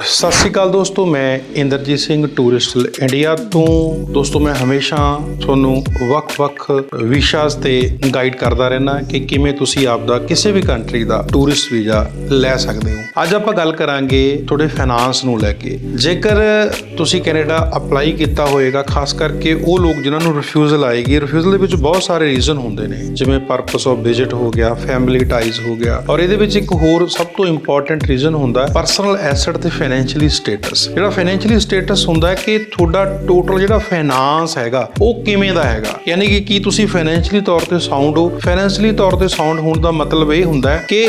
ਸਤਿ ਸ਼੍ਰੀ ਅਕਾਲ ਦੋਸਤੋ, ਮੈਂ ਇੰਦਰਜੀਤ ਸਿੰਘ ਟੂਰਿਸਟ ਇੰਡੀਆ ਤੋਂ। ਦੋਸਤੋ ਮੈਂ ਹਮੇਸ਼ਾ ਤੁਹਾਨੂੰ ਵੱਖ-ਵੱਖ ਵਿਸ਼ਾਸ ਤੇ ਗਾਈਡ ਕਰਦਾ ਰਹਿਣਾ ਕਿ ਕਿਵੇਂ ਤੁਸੀਂ ਆਪਦਾ ਕਿਸੇ ਵੀ ਕੰਟਰੀ ਦਾ ਟੂਰਿਸਟ ਵੀਜ਼ਾ ਲੈ ਸਕਦੇ ਹੋ। ਅੱਜ ਆਪਾਂ ਗੱਲ ਕਰਾਂਗੇ ਤੁਹਾਡੇ ਫਾਈਨਾਂਸ ਨੂੰ ਲੈ ਕੇ। ਜੇਕਰ ਤੁਸੀਂ ਕੈਨੇਡਾ ਅਪਲਾਈ ਕੀਤਾ ਹੋਏਗਾ, ਖਾਸ ਕਰਕੇ ਉਹ ਲੋਕ ਜਿਨ੍ਹਾਂ ਨੂੰ ਰਿਫਿਊਜ਼ਲ ਆਏਗੀ, ਰਿਫਿਊਜ਼ਲ ਦੇ ਵਿੱਚ ਬਹੁਤ ਸਾਰੇ ਰੀਜ਼ਨ ਹੁੰਦੇ ਨੇ, ਜਿਵੇਂ ਪਰਪਸ ਆਫ ਵਿਜ਼ਿਟ ਹੋ ਗਿਆ, ਫੈਮਿਲੀ ਟਾਈਜ਼ ਹੋ ਗਿਆ, ਔਰ ਇਹਦੇ ਵਿੱਚ ਇੱਕ ਹੋਰ ਸਭ ਤੋਂ ਇੰਪੋਰਟੈਂਟ ਰੀਜ਼ਨ ਹੁੰਦਾ ਪਰਸਨਲ ਐਸੈਟ ਤੇ ਫਾਈਨੈਂਸ਼ੀਅਲੀ ਸਟੇਟਸ। ਜਿਹੜਾ ਫਾਈਨੈਂਸ਼ੀਅਲੀ ਸਟੇਟਸ ਹੁੰਦਾ ਹੈ ਕਿ ਤੁਹਾਡਾ ਟੋਟਲ ਜਿਹੜਾ ਫਾਈਨਾਂਸ ਹੈਗਾ ਉਹ ਕਿਵੇਂ ਦਾ ਹੈਗਾ, ਯਾਨੀ ਕਿ ਕੀ ਤੁਸੀਂ ਫਾਈਨੈਂਸ਼ੀਅਲੀ ਤੌਰ ਤੇ ਸਾਊਂਡ ਹੋ। ਫਾਈਨੈਂਸ਼ੀਅਲੀ ਤੌਰ ਤੇ ਸਾਊਂਡ ਹੋਣ ਦਾ ਮਤਲਬ ਇਹ ਹੁੰਦਾ ਹੈ ਕਿ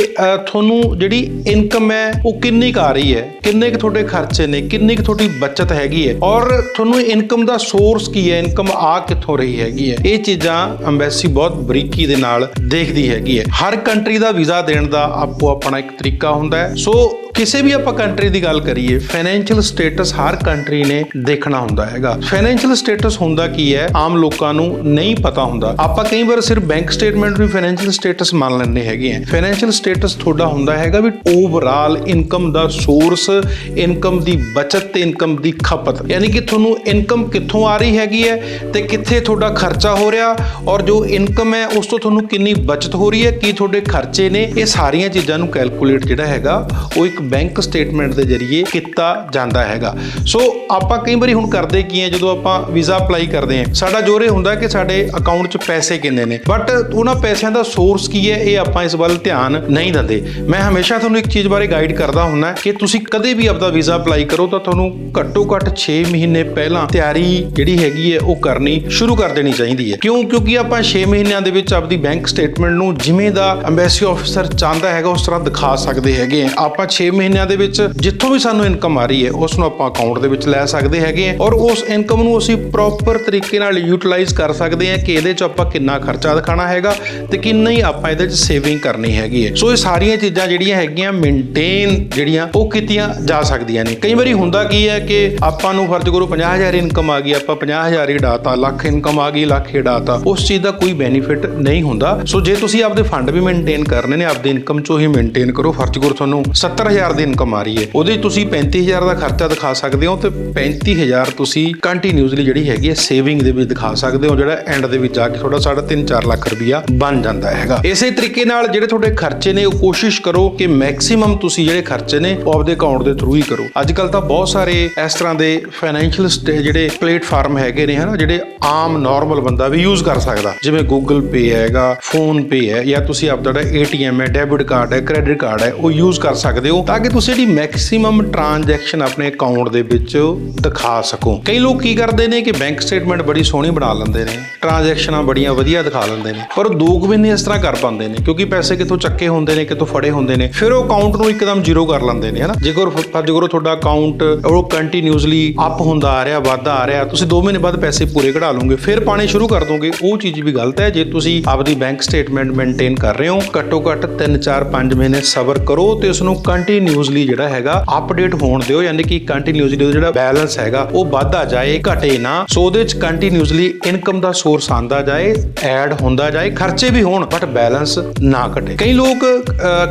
ਤੁਹਾਨੂੰ ਜਿਹੜੀ ਇਨਕਮ ਹੈ ਉਹ ਕਿੰਨੀ ਕੁ ਆ ਰਹੀ ਹੈ, ਕਿੰਨੇ ਕੁ ਤੁਹਾਡੇ ਖਰਚੇ ਨੇ, ਕਿੰਨੀ ਕੁ ਤੁਹਾਡੀ ਬਚਤ ਹੈਗੀ ਹੈ, ਔਰ ਤੁਹਾਨੂੰ ਇਨਕਮ ਦਾ ਸੋਰਸ ਕੀ ਹੈ, ਇਨਕਮ ਆ ਕਿੱਥੋਂ ਰਹੀ ਹੈਗੀ ਹੈ। ਇਹ ਚੀਜ਼ਾਂ ਅੰਬੈਸੀ ਬਹੁਤ ਬਰੀਕੀ ਦੇ ਨਾਲ ਦੇਖਦੀ ਹੈਗੀ ਹੈ। ਹਰ ਕੰਟਰੀ ਦਾ ਵੀਜ਼ਾ ਦੇਣ ਦਾ ਆਪੋ ਆਪਣਾ ਇੱਕ ਤਰੀਕਾ ਹੁੰਦਾ ਹੈ। ਸੋ ਕਿਸੇ ਵੀ ਆਪਾਂ ਕੰਟਰੀ ਦੀ ਗੱਲ ਕਰੀਏ, ਫਾਈਨੈਂਸ਼ੀਅਲ ਸਟੇਟਸ ਹਰ ਕੰਟਰੀ ਨੇ ਦੇਖਣਾ ਹੁੰਦਾ ਹੈਗਾ। ਫਾਈਨੈਂਸ਼ੀਅਲ ਸਟੇਟਸ ਹੁੰਦਾ ਕੀ ਹੈ, ਆਮ ਲੋਕਾਂ ਨੂੰ ਨਹੀਂ ਪਤਾ ਹੁੰਦਾ। ਆਪਾਂ ਕਈ ਵਾਰ ਸਿਰਫ ਬੈਂਕ ਸਟੇਟਮੈਂਟ ਵੀ ਫਾਈਨੈਂਸ਼ੀਅਲ ਸਟੇਟਸ ਮੰਨ ਲੈਂਦੇ ਹੈਗੇ ਆ। ਫਾਈਨੈਂਸ਼ੀਅਲ ਸਟੇਟਸ ਤੁਹਾਡਾ ਹੁੰਦਾ ਹੈਗਾ ਵੀ ਓਵਰਆਲ ਇਨਕਮ ਦਾ ਸੋਰਸ, ਇਨਕਮ ਦੀ ਬਚਤ ਤੇ ਇਨਕਮ ਦੀ ਖਪਤ, ਯਾਨੀ ਕਿ ਤੁਹਾਨੂੰ ਇਨਕਮ ਕਿੱਥੋਂ ਆ ਰਹੀ ਹੈਗੀ ਹੈ ਤੇ ਕਿੱਥੇ ਤੁਹਾਡਾ ਖਰਚਾ ਹੋ ਰਿਹਾ, ਔਰ ਜੋ ਇਨਕਮ ਹੈ ਉਸ ਤੋਂ ਤੁਹਾਨੂੰ ਕਿੰਨੀ ਬਚਤ ਹੋ ਰਹੀ ਹੈ, ਕੀ ਤੁਹਾਡੇ ਖਰਚੇ ਨੇ। ਇਹ ਸਾਰੀਆਂ ਚੀਜ਼ਾਂ ਨੂੰ ਕੈਲਕੂਲੇਟ ਜਿਹੜਾ ਹੈਗਾ ਉਹ ਇੱਕ ਬੈਂਕ ਸਟੇਟਮੈਂਟ ਦੇ ਜ਼ਰੀਏ ਕੀਤਾ ਜਾਂਦਾ ਹੈਗਾ। ਸੋ ਆਪਾਂ ਕਈ ਵਾਰੀ ਹੁਣ ਕਰਦੇ ਕੀ ਹੈ, ਜਦੋਂ ਆਪਾਂ ਵੀਜ਼ਾ ਅਪਲਾਈ ਕਰਦੇ ਹਾਂ, ਸਾਡਾ ਜ਼ੋਰ ਇਹ ਹੁੰਦਾ ਕਿ ਸਾਡੇ ਅਕਾਊਂਟ 'ਚ ਪੈਸੇ ਕਿੰਨੇ ਨੇ, ਬਟ ਉਹਨਾਂ ਪੈਸਿਆਂ ਦਾ ਸੋਰਸ ਕੀ ਹੈ ਇਹ ਆਪਾਂ ਇਸ ਵੱਲ ਧਿਆਨ ਨਹੀਂ ਦਿੰਦੇ। ਮੈਂ ਹਮੇਸ਼ਾ ਤੁਹਾਨੂੰ ਇੱਕ ਚੀਜ਼ ਬਾਰੇ ਗਾਈਡ ਕਰਦਾ ਹੁੰਦਾ ਕਿ ਤੁਸੀਂ ਕਦੇ ਵੀ ਆਪਦਾ ਵੀਜ਼ਾ ਅਪਲਾਈ ਕਰੋ ਤਾਂ ਤੁਹਾਨੂੰ ਘੱਟੋ ਘੱਟ 6 ਮਹੀਨੇ ਪਹਿਲਾਂ ਤਿਆਰੀ ਜਿਹੜੀ ਹੈਗੀ ਹੈ ਉਹ ਕਰਨੀ ਸ਼ੁਰੂ ਕਰ ਦੇਣੀ ਚਾਹੀਦੀ ਹੈ। ਕਿਉਂਕਿ ਆਪਾਂ 6 ਮਹੀਨਿਆਂ ਦੇ ਵਿੱਚ ਆਪਦੀ ਬੈਂਕ ਸਟੇਟਮੈਂਟ ਨੂੰ ਜਿਵੇਂ ਦਾ ਅੰਬੈਸੀ ਆਫਿਸਰ ਚਾਹੁੰਦਾ ਹੈਗਾ ਉਸ ਤਰ੍ਹਾਂ ਦਿਖਾ ਸਕਦੇ ਹੈਗੇ ਆ। ਆਪਾਂ 6 ਮਹੀਨਿਆਂ ਦੇ ਵਿੱਚ ਜਿੱਥੋਂ ਵੀ ਸਾਨੂੰ ਇਨਕਮ ਆ ਰਹੀ ਹੈ ਉਸ ਨੂੰ ਆਪਾਂ ਅਕਾਊਂਟ ਦੇ ਵਿੱਚ ਲੈ ਸਕਦੇ ਹੈਗੇ ਆ, ਔਰ ਉਸ ਇਨਕਮ ਨੂੰ ਅਸੀਂ ਪ੍ਰੋਪਰ ਤਰੀਕੇ ਨਾਲ ਯੂਟਿਲਾਈਜ਼ ਕਰ ਸਕਦੇ ਹਾਂ ਕਿ ਇਹਦੇ 'ਚ ਆਪਾਂ ਕਿੰਨਾ ਖਰਚਾ ਦਿਖਾਣਾ ਹੈਗਾ ਤੇ ਕਿੰਨਾ ਹੀ ਆਪਾਂ ਇਹਦੇ 'ਚ ਸੇਵਿੰਗ ਕਰਨੀ ਹੈਗੀ ਹੈ। ਸੋ ਇਹ ਸਾਰੀਆਂ ਚੀਜ਼ਾਂ ਜਿਹੜੀਆਂ ਹੈਗੀਆਂ ਮੇਨਟੇਨ ਜਿਹੜੀਆਂ ਉਹ ਕੀਤੀਆਂ ਜਾ ਸਕਦੀਆਂ ਨੇ। ਕਈ ਵਾਰੀ ਹੁੰਦਾ ਕੀ ਹੈ ਕਿ ਆਪਾਂ ਨੂੰ ਫਰਜ਼ ਕਰੋ 50,000 ਇਨਕਮ ਆ ਗਈ, ਆਪਾਂ 50,000 ਹੀ ਡਾਤਾ, ਲੱਖ ਇਨਕਮ ਆ ਗਈ, ਲੱਖ ਹੀ ਡਾਤਾ, ਉਸ ਚੀਜ਼ ਦਾ ਕੋਈ ਬੈਨੀਫਿਟ ਨਹੀਂ ਹੁੰਦਾ। ਸੋ ਜੇ ਤੁਸੀਂ ਆਪਦੇ ਫੰਡ ਵੀ ਮੇਨਟੇਨ ਕਰਨੇ ਨੇ, ਆਪਦੀ ਇਨਕਮ 'ਚੋਂ ਹੀ ਮੇਨਟੇਨ ਕਰੋ। ਫਰਜ਼ ਕਰੋ ਤੁਹਾਨੂੰ 70,000 ਦੀ ਇਨਕਮ ਆ ਰਹੀ ਹੈ, ਉਹਦੇ ਤੁਸੀਂ 35,000 ਦਾ ਖਰਚਾ ਦਿਖਾ ਸਕਦੇ ਹੋ ਤੇ 35,000 ਤੁਸੀਂ ਕੰਟੀਨਿਊਸਲੀ ਜਿਹੜੀ ਹੈਗੀ ਹੈ ਸੇਵਿੰਗ ਦੇ ਵਿੱਚ ਦਿਖਾ ਸਕਦੇ ਹੋ, ਜਿਹੜਾ ਐਂਡ ਦੇ ਵਿੱਚ ਜਾ ਕੇ ਤੁਹਾਡਾ 3.5-4 ਲੱਖ ਰੁਪਇਆ ਬਣ ਜਾਂਦਾ ਹੈਗਾ। ਇਸੇ ਤਰੀਕੇ ਨਾਲ ਜਿਹੜੇ ਤੁਹਾਡੇ ਖਰਚੇ ਨੇ ਉਹ ਕੋਸ਼ਿਸ਼ ਕਰੋ ਕਿ ਮੈਕਸਿਮਮ ਤੁਸੀਂ ਜਿਹੜੇ ਖਰਚੇ ਨੇ ਉਹ ਆਪਦੇ ਅਕਾਊਂਟ ਦੇ ਥਰੂ ਹੀ ਕਰੋ। ਅੱਜ ਕੱਲ ਤਾਂ ਬਹੁਤ ਸਾਰੇ ਇਸ ਤਰ੍ਹਾਂ ਦੇ ਫਾਈਨੈਂਸ਼ੀਅਲ ਜਿਹੜੇ ਪਲੇਟਫਾਰਮ ਹੈਗੇ ਨੇ ਹਨਾ, ਜਿਹੜੇ ਆਮ ਨਾਰਮਲ ਬੰਦਾ ਵੀ ਯੂਜ਼ ਕਰ ਸਕਦਾ, ਜਿਵੇਂ ਗੂਗਲ ਪੇ ਹੈਗਾ, ਫੋਨ ਪੇ ਹੈ, ਜਾਂ ਤੁਸੀਂ ਆਪਦਾ ਜਿਹੜਾ ATM ਹੈ, ਡੈਬਿਟ ਕਾਰਡ ਹੈ, ਕ੍ਰੈਡਿਟ ਕਾਰਡ ਹੈ, ਉਹ ਯੂਜ਼ ਕਰ ਸਕਦੇ ਹੋ ਤਾਂ ਕਿ ਤੁਸੀਂ ਜਿਹੜੀ ਮੈਕਸਿਮਮ ਟ੍ਰਾਂਜੈਕਸ਼ਨ ਆਪਣੇ ਅਕਾਊਂਟ ਦੇ ਵਿੱਚ ਦਿਖਾ ਸਕੋ। ਕਈ ਲੋਕ ਕੀ ਕਰਦੇ ਨੇ ਕਿ ਬੈਂਕ ਸਟੇਟਮੈਂਟ ਬੜੀ ਸੋਹਣੀ ਬਣਾ ਲੈਂਦੇ ਨੇ, ਟ੍ਰਾਂਜੈਕਸ਼ਨਾਂ ਬੜੀਆਂ ਵਧੀਆ ਦਿਖਾ ਲੈਂਦੇ ਨੇ, ਪਰ 2 ਮਹੀਨੇ ਇਸ ਤਰ੍ਹਾਂ ਕਰ ਪਾਉਂਦੇ ਨੇ ਕਿਉਂਕਿ ਪੈਸੇ ਕਿੱਥੋਂ ਚੱਕੇ ਹੁੰਦੇ ਨੇ, ਕਿੱਥੋਂ ਫੜੇ ਹੁੰਦੇ ਨੇ, ਫਿਰ ਉਹ ਅਕਾਊਂਟ ਨੂੰ ਇੱਕਦਮ ਜ਼ੀਰੋ ਕਰ ਲੈਂਦੇ ਨੇ ਹਨਾ। ਜੇਕਰ ਤੁਹਾਡਾ ਅਕਾਊਂਟ ਉਹ ਕੰਟੀਨਿਊਸਲੀ ਅਪ ਹੁੰਦਾ ਆ ਰਿਹਾ, ਵੱਧਦਾ ਆ ਰਿਹਾ, ਤੁਸੀਂ 2 ਮਹੀਨੇ ਬਾਅਦ ਪੈਸੇ ਪੂਰੇ ਕਢਾ ਲਓਗੇ, ਫਿਰ ਪਾਣੇ ਸ਼ੁਰੂ ਕਰ ਦੋਗੇ, ਉਹ ਚੀਜ਼ ਵੀ ਗਲਤ ਹੈ। ਜੇ ਤੁਸੀਂ ਆਪਦੀ ਬੈਂਕ ਸਟੇਟਮੈਂਟ ਮੇਨਟੇਨ ਕਰ ਰਹੇ ਹੋ, ਘੱਟੋ ਘੱਟ 3-4-5 ਮਹੀਨੇ ਸਬਰ ਕਰੋ ਤੇ ਉਸ ਨੂੰ ਕੰਟੀਨਿਊਸਲੀ ਜਿਹੜਾ ਹੈਗਾ ਅਪਡੇਟ ਹੋਣ ਦਿਓ, ਯਾਨੀ ਕਿ ਕੰਟੀਨਿਊਸਲੀ ਜਿਹੜਾ ਬੈਲੈਂਸ ਹੈਗਾ ਉਹ ਵੱਧਦਾ ਜਾਏ, ਘਟੇ ਨਾ। ਸੋ ਉਹਦੇ ਵਿੱਚ ਕੰਟੀਨਿਊਸਲੀ ਇਨਕਮ ਦਾ ਸੋਰਸ ਆਂਦਾ ਜਾਏ, ਐਡ ਹੁੰਦਾ ਜਾਏ, ਖਰਚੇ ਵੀ ਹੋਣ ਬਟ ਬੈਲੈਂਸ ਨਾ ਘਟੇ। ਕਈ ਲੋਕ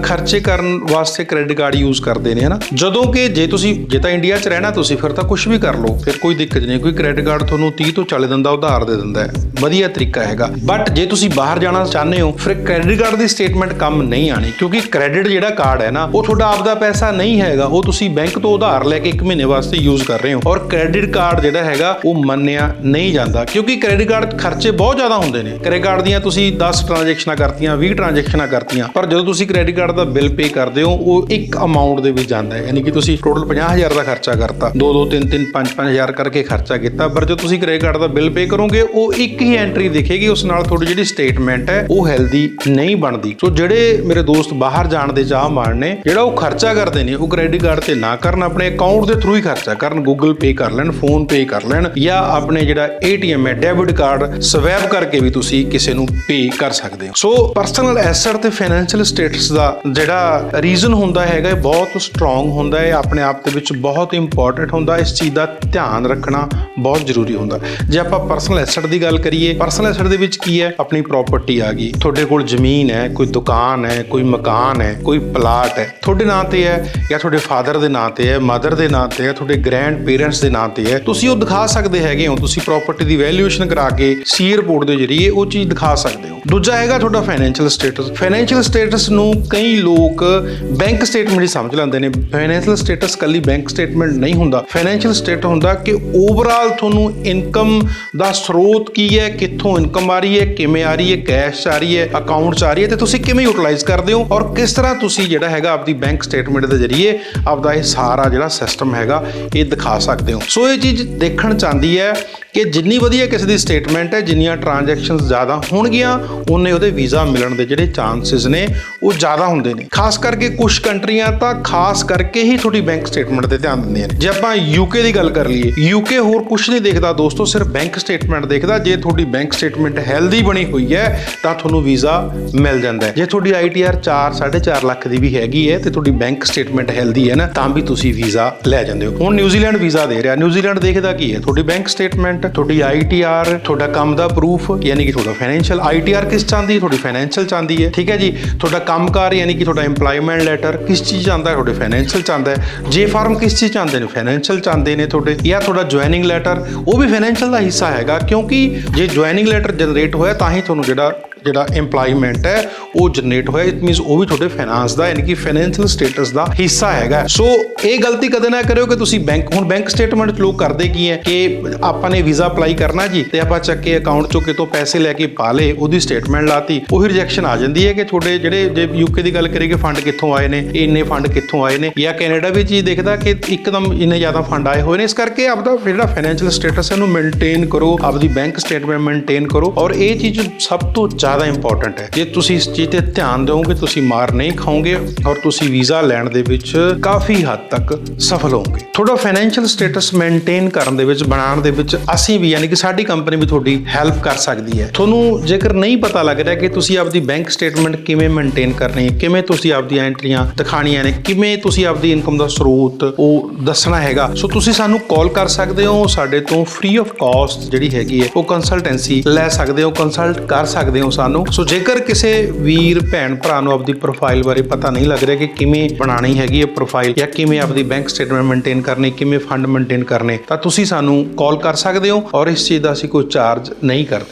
ਖਰਚੇ ਕਰਨ ਵਾਸਤੇ ਕ੍ਰੈਡਿਟ ਕਾਰਡ ਯੂਜ਼ ਕਰਦੇ ਨੇ ਹਨਾ, ਜਦੋਂ ਕਿ ਜੇ ਤਾਂ ਇੰਡੀਆ 'ਚ ਰਹਿਣਾ ਤੁਸੀਂ ਫਿਰ ਤਾਂ ਕੁਝ ਵੀ ਕਰ ਲਓ, ਫਿਰ ਕੋਈ ਦਿੱਕਤ ਨਹੀਂ। ਕੋਈ ਕ੍ਰੈਡਿਟ ਕਾਰਡ ਤੁਹਾਨੂੰ 30 ਤੋਂ 40 ਦਿਨ ਦਾ ਉਧਾਰ ਦੇ ਦਿੰਦਾ ਹੈ, ਵਧੀਆ ਤਰੀਕਾ ਹੈਗਾ। ਬਟ ਜੇ ਤੁਸੀਂ ਬਾਹਰ ਜਾਣਾ ਚਾਹੁੰਦੇ ਹੋ ਫਿਰ ਕ੍ਰੈਡਿਟ ਕਾਰਡ ਦੀ ਸਟੇਟਮੈਂਟ ਕੰਮ ਨਹੀਂ ਆਣੀ, ਕਿਉਂਕਿ ਕ੍ਰੈਡਿਟ ਜਿਹੜਾ ਕਾਰਡ ਹੈ ਨਾ ਉਹ ਤੁਹਾਡਾ ਆਪਦਾ ਪੈਸਾ ਨਹੀਂ ਹੈਗਾ, ਉਹ ਤੁਸੀਂ ਬੈਂਕ ਤੋਂ ਉਧਾਰ ਲੈ ਕੇ 1 ਮਹੀਨੇ ਵਾਸਤੇ ਯੂਜ਼ ਕਰ ਰਹੇ ਹੋ। ਔਰ ਕ੍ਰੈਡਿਟ ਕਾਰਡ ਜਿਹੜਾ ਹੈਗਾ ਉਹ ਮੰਨਿਆ ਨਹੀਂ ਜਾਂਦਾ, ਕਿਉਂਕਿ ਕ੍ਰੈਡਿਟ ਕਾਰਡ ਖਰਚੇ ਬਹੁਤ ਜ਼ਿਆਦਾ ਹੁੰਦੇ ਨੇ। ਕ੍ਰੈਡਿਟ ਕਾਰਡ ਦੀਆਂ ਤੁਸੀਂ 10 ਟ੍ਰਾਂਜੈਕਸ਼ਨਾਂ ਕਰਤੀਆਂ, 20 ਟ੍ਰਾਂਜੈਕਸ਼ਨਾਂ ਕਰਤੀਆਂ, ਪਰ ਜਦੋਂ ਤੁਸੀਂ ਕ੍ਰੈਡਿਟ ਕਾਰਡ ਦਾ ਬਿੱਲ ਪੇ ਕਰਦੇ ਹੋ ਉਹ ਇੱਕ ਅਮਾਊਂਟ ਦੇ ਵਿੱਚ ਜਾਂਦਾ ਹੈ, ਯਾਨੀ ਕਿ ਤੁਸੀਂ ਟੋਟਲ 50,000 ਦਾ ਖਰਚਾ ਕਰਤਾ, 2-2, 3-3, 5-5,000 ਕਰਕੇ ਖਰਚਾ ਕੀਤਾ, ਪਰ ਜਦੋਂ ਤੁਸੀਂ ਕ੍ਰੈਡਿਟ ਕਾਰਡ ਦਾ ਬਿੱਲ ਪੇ ਕਰੋਗੇ ਉਹ ਇੱਕ ਹੀ ਐਂਟਰੀ ਦਿਖੇਗੀ, ਉਸ ਨਾਲ ਤੁਹਾਡੀ ਜਿਹੜੀ ਸਟੇਟਮੈਂਟ ਹੈ ਉਹ ਹੈਲਦੀ ਨਹੀਂ ਬਣਦੀ। ਸੋ ਜਿਹੜੇ ਮੇਰੇ ਦੋਸਤ ਬਾਹਰ ਜਾਣ ਦੇ ਚਾਹ ਮਾਣ ਨੇ, ਜਿਹੜਾ ਉਹ ਖਰਚਾ ਕਰਦੇ ਨੇ ਉਹ ਕ੍ਰੈਡਿਟ ਕਾਰਡ ਤੇ ਨਾ ਕਰਨ, ਆਪਣੇ ਅਕਾਊਂਟ ਦੇ ਥਰੂ ਹੀ ਖਰਚਾ ਕਰਨ, ਗੂਗਲ ਪੇ ਕਰ ਲੈਣ, ਫੋਨ ਪੇ ਕਰ ਲੈਣ, ਜਾਂ ਆਪਣੇ ਜਿਹੜਾ ATM ਹੈ, ਡੈਬਿਟ ਕਾਰਡ ਸਵੈਪ ਕਰਕੇ ਵੀ ਤੁਸੀਂ ਕਿਸੇ ਨੂੰ ਪੇ ਕਰ ਸਕਦੇ ਹੋ। ਸੋ ਪਰਸਨਲ ਐਸੈਟ ਤੇ ਫਾਈਨੈਂਸ਼ੀਅਲ ਸਟੇਟਸ ਦਾ ਜਿਹੜਾ ਰੀਜ਼ਨ ਹੁੰਦਾ ਹੈਗਾ ਬਹੁਤ ਸਟਰੋਂਗ ਹੁੰਦਾ ਹੈ, ਆਪਣੇ ਆਪ ਦੇ ਵਿੱਚ ਬਹੁਤ ਇੰਪੋਰਟੈਂਟ ਹੁੰਦਾ। ਇਸ ਚੀਜ਼ ਦਾ ਧਿਆਨ ਰੱਖਣਾ ਬਹੁਤ ਜ਼ਰੂਰੀ ਹੁੰਦਾ। ਜੇ ਆਪਾਂ ਪਰਸਨਲ ਐਸੈਟ ਦੀ ਗੱਲ ਕਰੀਏ, ਪਰਸਨਲ ਐਸੈਟ ਦੇ ਵਿੱਚ ਕੀ ਹੈ, ਆਪਣੀ ਪ੍ਰਾਪਰਟੀ ਆ ਗਈ, ਤੁਹਾਡੇ ਕੋਲ ਜ਼ਮੀਨ ਹੈ, ਕੋਈ ਦੁਕਾਨ ਹੈ, ਕੋਈ ਮਕਾਨ ਹੈ, ਕੋਈ ਪਲਾਟ ਹੈ, ਤੁਹਾਡੇ ਨਾਂ ਤੇ ਤੇ ਹੈ ਜਾਂ ਤੁਹਾਡੇ ਫਾਦਰ ਦੇ ਨਾਂ ਤੇ ਹੈ, ਮਦਰ ਦੇ ਨਾਂ ਤੇ ਹੈ, ਤੁਹਾਡੇ ਗ੍ਰੈਂਡ ਪੇਰੈਂਟਸ ਦੇ ਨਾਂ ਤੇ ਹੈ, ਤੁਸੀਂ ਉਹ ਦਿਖਾ ਸਕਦੇ ਹੈਗੇ ਹੋ। ਤੁਸੀਂ ਪ੍ਰਾਪਰਟੀ ਦੀ ਵੈਲਿਊਏਸ਼ਨ ਕਰਾ ਕੇ ਸੀਏ ਰਿਪੋਰਟ ਦੇ ਜ਼ਰੀਏ ਉਹ ਚੀਜ਼ ਦਿਖਾ ਸਕਦੇ ਹੋ। ਦੂਜਾ ਹੈਗਾ ਤੁਹਾਡਾ ਫਾਈਨੈਂਸ਼ੀਅਲ ਸਟੇਟਸ। ਫਾਈਨੈਂਸ਼ੀਅਲ ਸਟੇਟਸ ਨੂੰ ਕਈ ਲੋਕ ਬੈਂਕ ਸਟੇਟਮੈਂਟ ਹੀ ਸਮਝ ਲੈਂਦੇ ਨੇ। ਫਾਈਨੈਂਸ਼ੀਅਲ ਸਟੇਟਸ ਕੱਲੀ ਬੈਂਕ ਸਟੇਟਮੈਂਟ ਨਹੀਂ ਹੁੰਦਾ। ਫਾਈਨੈਂਸ਼ੀਅਲ ਸਟੇਟ ਹੁੰਦਾ ਕਿ ਓਵਰਆਲ ਤੁਹਾਨੂੰ ਇਨਕਮ ਦਾ ਸਰੋਤ ਕੀ ਹੈ, ਕਿੱਥੋਂ ਇਨਕਮ ਆ ਰਹੀ ਹੈ, ਕਿਵੇਂ ਆ ਰਹੀ ਹੈ, ਕੈਸ਼ 'ਚ ਆ ਰਹੀ ਹੈ, ਅਕਾਊਂਟ 'ਚ ਆ ਰਹੀ ਹੈ, ਤੇ ਤੁਸੀਂ ਕਿਵੇਂ ਯੂਟਿਲਾਈਜ਼ ਕਰਦੇ ਹੋ ਔਰ ਕਿਸ ਤਰ੍ਹਾਂ ਤੁਸੀਂ ਜਿਹੜਾ ਹੈਗਾ ਆਪਦੀ ਬੈਂਕ ਸਟੇਟਮੈਂਟ ਦੇ ਜ਼ਰੀਏ ਆਪਦਾ ਇਹ ਸਾਰਾ ਜਿਹੜਾ ਸਿਸਟਮ ਹੈਗਾ ਇਹ ਦਿਖਾ ਸਕਦੇ ਹੋ। ਸੋ ਇਹ ਚੀਜ਼ ਦੇਖਣ ਚਾਹੁੰਦੀ ਹੈ ਕਿ ਜਿੰਨੀ ਵਧੀਆ ਕਿਸੇ ਦੀ ਸਟੇਟਮੈਂਟ ਹੈ, ਜਿੰਨੀਆਂ ਟ੍ਰਾਂਜੈਕਸ਼ਨਸ ਜ਼ਿਆਦਾ ਹੋਣਗੀਆਂ ਉਨੇ ਉਹਦੇ ਵੀਜ਼ਾ ਮਿਲਣ ਦੇ ਜਿਹੜੇ ਚਾਂਸਸ ਨੇ ਉਹ ਜ਼ਿਆਦਾ ਹੁੰਦੇ ਨੇ। ਖਾਸ ਕਰਕੇ ਕੁਝ ਕੰਟਰੀਆਂ ਤਾਂ ਖਾਸ ਕਰਕੇ ਹੀ ਤੁਹਾਡੀ ਬੈਂਕ ਸਟੇਟਮੈਂਟ ਤੇ ਧਿਆਨ ਦਿੰਦੀਆਂ ਨੇ। ਜੇ ਆਪਾਂ ਯੂਕੇ ਦੀ ਗੱਲ ਕਰ ਲਈਏ, ਯੂਕੇ ਹੋਰ ਕੁਝ ਨਹੀਂ ਦੇਖਦਾ ਦੋਸਤੋ, ਸਿਰਫ ਬੈਂਕ ਸਟੇਟਮੈਂਟ ਦੇਖਦਾ। ਜੇ ਤੁਹਾਡੀ ਬੈਂਕ ਸਟੇਟਮੈਂਟ ਹੈਲਦੀ ਬਣੀ ਹੋਈ ਹੈ ਤਾਂ ਤੁਹਾਨੂੰ ਵੀਜ਼ਾ ਮਿਲ ਜਾਂਦਾ ਹੈ। ਜੇ ਤੁਹਾਡੀ ITR 4.5 ਲੱਖ ਦੀ ਵੀ ਹੈਗੀ ਹੈ ਤੇ ਤੁਹਾਡੀ ਬੈਂਕ ਸਟੇਟਮੈਂਟ ਹੈਲਦੀ ਹੈ ਨਾ, ਤਾਂ ਵੀ ਤੁਸੀਂ ਵੀਜ਼ਾ ਲੈ ਜਾਂਦੇ ਹੋ। ਹੁਣ ਨਿਊਜ਼ੀਲੈਂਡ ਵੀਜ਼ਾ ਦੇ ਰਿਹਾ। ਨਿਊਜ਼ੀਲੈਂਡ ਦੇਖਦਾ ਕੀ ਹੈ? ਤੁਹਾਡੀ ਬੈਂਕ ਸਟੇਟਮੈਂਟ, ਤੁਹਾਡੀ ITR, ਤੁਹਾਡਾ ਕੰਮ ਦਾ ਪ੍ਰੂਫ ਯਾਨੀ ਕਿ ਤੁਹਾਡਾ ਫਾਈਨੈਂਸ਼ੀਅਲ। ITR ਕਿਸ ਚਾਹੁੰਦੀ? ਤੁਹਾਡੀ ਫਾਈਨੈਂਸ਼ੀਅਲ ਚਾਹੁੰਦੀ ਹੈ, ਠੀਕ ਹੈ ਜੀ। ਤੁਹਾਡਾ ਕੰਮਕਾਰ ਯਾਨੀ ਕਿ ਤੁਹਾਡਾ ਏਮਪਲੋਇਮੈਂਟ ਲੈਟਰ ਕਿਸ ਚੀਜ਼ ਚਾਹੁੰਦਾ? ਤੁਹਾਡੇ ਫਾਈਨੈਂਸ਼ੀਅਲ ਚਾਹੁੰਦਾ ਹੈ। ਜੇ ਫਾਰਮ ਕਿਸ ਚੀਜ਼ ਚਾਹੁੰਦੇ ਨੇ? ਫਾਈਨੈਂਸ਼ੀਅਲ ਚਾਹੁੰਦੇ ਨੇ ਤੁਹਾਡੇ। ਜਾਂ ਤੁਹਾਡਾ ਜੁਆਇਨਿੰਗ ਲੈਟਰ ਉਹ ਵੀ ਫਾਈਨੈਂਸ਼ੀਅਲ ਦਾ ਹਿੱਸਾ ਹੈਗਾ, ਕਿਉਂਕਿ ਜੇ ਜੁਆਇਨਿੰਗ ਲੈਟਰ ਜਨਰੇਟ ਹੋਇਆ ਤਾਂ ਹੀ ਤੁਹਾਨੂੰ ਜਿਹੜਾ ਏਮਪਲੋਇਮੈਂਟ ਹੈ ਉਹ ਜਨਰੇਟ ਹੋਇਆ। ਇਟ ਮੀਨਸ ਉਹ ਵੀ ਤੁਹਾਡੇ ਫਾਈਨਾਂਸ ਦਾ ਯਾਨੀ ਕਿ ਫਾਈਨੈਂਸ਼ੀਅਲ ਸਟੇਟਸ ਦਾ ਹਿੱਸਾ ਹੈਗਾ। ਸੋ ਇਹ ਗਲਤੀ ਕਦੇ ਨਾ ਕਰਿਓ ਕਿ ਤੁਸੀਂ ਬੈਂਕ ਸਟੇਟਮੈਂਟ 'ਚ ਲੋਕ ਕਰਦੇ ਕੀ ਹੈ ਕਿ ਆਪਾਂ ਨੇ ਵੀਜ਼ਾ ਅਪਲਾਈ ਕਰਨਾ ਜੀ ਤੇ ਆਪਾਂ ਚੱਕ ਕੇ ਅਕਾਊਂਟ 'ਚੋਂ ਕਿਤੋਂ ਪੈਸੇ ਲੈ ਕੇ ਪਾ ਲਏ, ਉਹਦੀ ਸਟੇਟਮੈਂਟ ਲਾਤੀ, ਉਹੀ ਰਿਜੈਕਸ਼ਨ ਆ ਜਾਂਦੀ ਹੈ ਕਿ ਤੁਹਾਡੇ ਜਿਹੜੇ ਜੇ ਯੂਕੇ ਦੀ ਗੱਲ ਕਰੀਏ ਕਿ ਫੰਡ ਕਿੱਥੋਂ ਆਏ ਨੇ, ਇੰਨੇ ਫੰਡ ਕਿੱਥੋਂ ਆਏ ਨੇ। ਜਾਂ ਕੈਨੇਡਾ ਵੀ ਚੀਜ਼ ਦੇਖਦਾ ਕਿ ਇੱਕਦਮ ਇੰਨੇ ਜ਼ਿਆਦਾ ਫੰਡ ਆਏ ਹੋਏ ਨੇ। ਇਸ ਕਰਕੇ ਆਪਦਾ ਜਿਹੜਾ ਫਾਈਨੈਂਸ਼ੀਅਲ ਸਟੇਟਸ ਹੈ ਇਹਨੂੰ ਮੇਨਟੇਨ ਕਰੋ, ਆਪਦੀ ਬੈਂਕ ਸਟੇਟਮੈਂਟ ਮੇਨਟੇਨ ਕਰੋ। ਔਰ ਇਹ ਚੀਜ਼ ਸਭ ਤੋਂ ਜ਼ਿਆਦਾ ਇੰਪੋਰਟੈਂਟ ਹੈ। ਜੇ ਤੁਸੀਂ ਇਸ ਚੀਜ਼ ਤੇ ਧਿਆਨ ਦਿਓਗੇ ਤੁਸੀਂ ਮਾਰ ਨਹੀਂ ਖਾਓਗੇ ਔਰ ਤੁਸੀਂ ਵੀਜ਼ਾ ਲੈਣ ਦੇ ਵਿੱਚ ਕਾਫੀ ਹੱਦ ਤੱਕ ਸਫਲ ਹੋਵੋਗੇ। ਤੁਹਾਡਾ ਫਾਈਨੈਂਸ਼ੀਅਲ ਸਟੇਟਸ ਮੇਨਟੇਨ ਕਰਨ ਦੇ ਵਿੱਚ, ਬਣਾਉਣ ਦੇ ਵਿੱਚ ਅਸੀਂ ਵੀ ਯਾਨੀ ਕਿ ਸਾਡੀ ਕੰਪਨੀ ਵੀ ਤੁਹਾਡੀ ਹੈਲਪ ਕਰ ਸਕਦੀ ਹੈ। ਤੁਹਾਨੂੰ ਜੇਕਰ ਨਹੀਂ ਪਤਾ ਲੱਗ ਰਿਹਾ ਕਿ ਤੁਸੀਂ ਆਪਦੀ ਬੈਂਕ ਸਟੇਟਮੈਂਟ ਕਿਵੇਂ ਮੇਨਟੇਨ ਕਰਨੀ ਹੈ, ਕਿਵੇਂ ਤੁਸੀਂ ਆਪਦੀਆਂ ਐਂਟਰੀਆਂ ਦਿਖਾਣੀਆਂ ਨੇ, ਕਿਵੇਂ ਤੁਸੀਂ ਆਪਦੀ ਇਨਕਮ ਦਾ ਸਰੋਤ ਉਹ ਦੱਸਣਾ ਹੈਗਾ, ਸੋ ਤੁਸੀਂ ਸਾਨੂੰ ਕਾਲ ਕਰ ਸਕਦੇ ਹੋ। ਸਾਡੇ ਤੋਂ ਫ੍ਰੀ ਆਫ ਕਾਸਟ ਜਿਹੜੀ ਹੈਗੀ ਹੈ ਉਹ ਕੰਸਲਟੈਂਸੀ ਲੈ ਸਕਦੇ ਹੋ, ਕੰਸਲਟ ਕਰ ਸਕਦੇ ਹੋ ਸਾਨੂੰ। ਸੋ ਜੇਕਰ ਕਿਸੇ ਵੀਰ ਭੈਣ ਭਰਾ ਨੂੰ ਆਪਦੀ ਪ੍ਰੋਫਾਈਲ ਬਾਰੇ ਪਤਾ ਨਹੀਂ ਲੱਗ ਰਿਹਾ ਕਿ ਕਿਵੇਂ ਬਣਾਉਣੀ ਹੈਗੀ ਹੈ ਪ੍ਰੋਫਾਈਲ ਜਾਂ ਕਿਵੇਂ ਆਪਦੀ ਬੈਂਕ ਸਟੇਟਮੈਂਟ ਮੇਨਟੇਨ ਕਰਨੀ, ਕਿਵੇਂ ਫੰਡ ਮੇਨਟੇਨ ਕਰਨੇ, ਤਾਂ ਤੁਸੀਂ ਸਾਨੂੰ ਕਾਲ ਕਰ ਸਕਦੇ ਹੋ ਔਰ ਇਸ ਚੀਜ਼ ਦਾ ਅਸੀਂ ਕੋਈ ਚਾਰਜ ਨਹੀਂ ਕਰਦੇ।